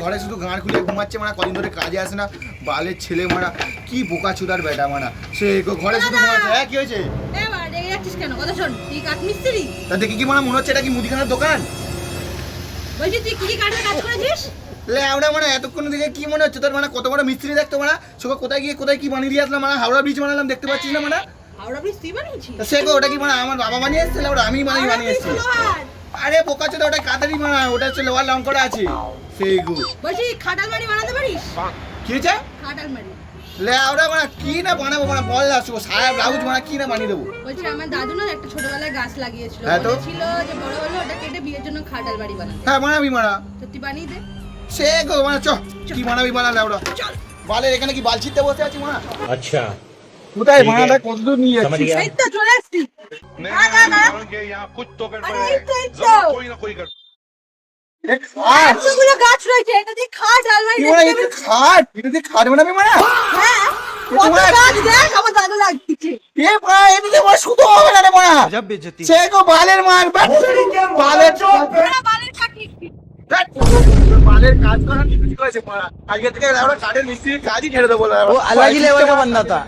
ঘরে শুধু গাঁড় খুলে ঘুমাচ্ছে মানা, কদিন ধরে কাজে আসে না, বালের ছেলে মারা, কি বোকা চুদার বেটা মানা, সে ঘরে শুধু ঘুমাচ্ছে। হ্যাঁ কি হয়েছে? কেন কথা শোন, তুই কাঠ মিস্ত্রি? তা দেখি কি মনে হচ্ছে এটা কি মুদিখানার দোকান? বলছি তুই কি কাঠের কাজ করেছিস? আমরা মানে এতক্ষণ দিকে কি মনে হচ্ছে তোর, মানে কত বড় মিস্ত্রি দেখতো মানে, সে কোথায় গিয়ে কোথায় কি বানিয়ে দিয়ে আসলাম, মানে হাওড়া ব্রিজ বানালাম, দেখতে পাচ্ছিস না মানে? হাওড়া ব্রিজ তুই বানিয়েছিস? সে ওটা কি মানে আমার বাবা বানিয়ে এসেছিল, ওটা আমি বানিয়ে এসেছি। আরে বোকা চোদা, ওটা কাদারি মানা, ওটা হচ্ছে লোহার লং করা আছে সেই গু। বলছি খাটাল বাড়ি বানাতে পারিস? কি হয়েছে? খাটাল বাড়ি আমরা মানে কি না বানাবো মানে বল না, সায়া ব্লাউজ মানে কি না বানিয়ে দেবো? বলছি আমার দাদু না একটা ছোটবেলায় গাছ লাগিয়েছিল, হ্যাঁ তো? বলেছিল যে বড় হলে ওটা কেটে বিয়ের জন্য খাটাল বাড়ি বানাবে। হ্যাঁ বানাবি মানা, সত্যি বানিয়ে দে। সে গো মানে চ কি বানাবি বানালে ওরা চল। বালের এখানে কি বালছিতে বসে আছি মানা? अच्छा কোথায় বানাটা কতদূর নিয়ে समझ যাচ্ছিস? गया এই তো চলে আসছি। यहाँ कुछ तो गड़बड़ अरे है, ये तो जरूर कोई ना कोई गड़बड़। এতগুলো গাছ রয়েছে, এটা দিয়ে খাটাল বাড়ি কি মানে দেখতে এটা খাট, এটা দিয়ে খাট বানাবি মানা? হ্যাঁ, কত গাছ দেখ আমার দাদু লাগিয়েছে। এ ভাই এটা দিয়ে মানে শুধু হবে না রে মানা, সে গো বালের মার বালের ওরা বালের কাটি। বালের কাজ করা ঠিক হয়েছে মানা, আজকে থেকে আমরা কাঠের মিস্ত্রির কাজই ছেড়ে দেবো। ও আলাদা লেভেল का बंदा था।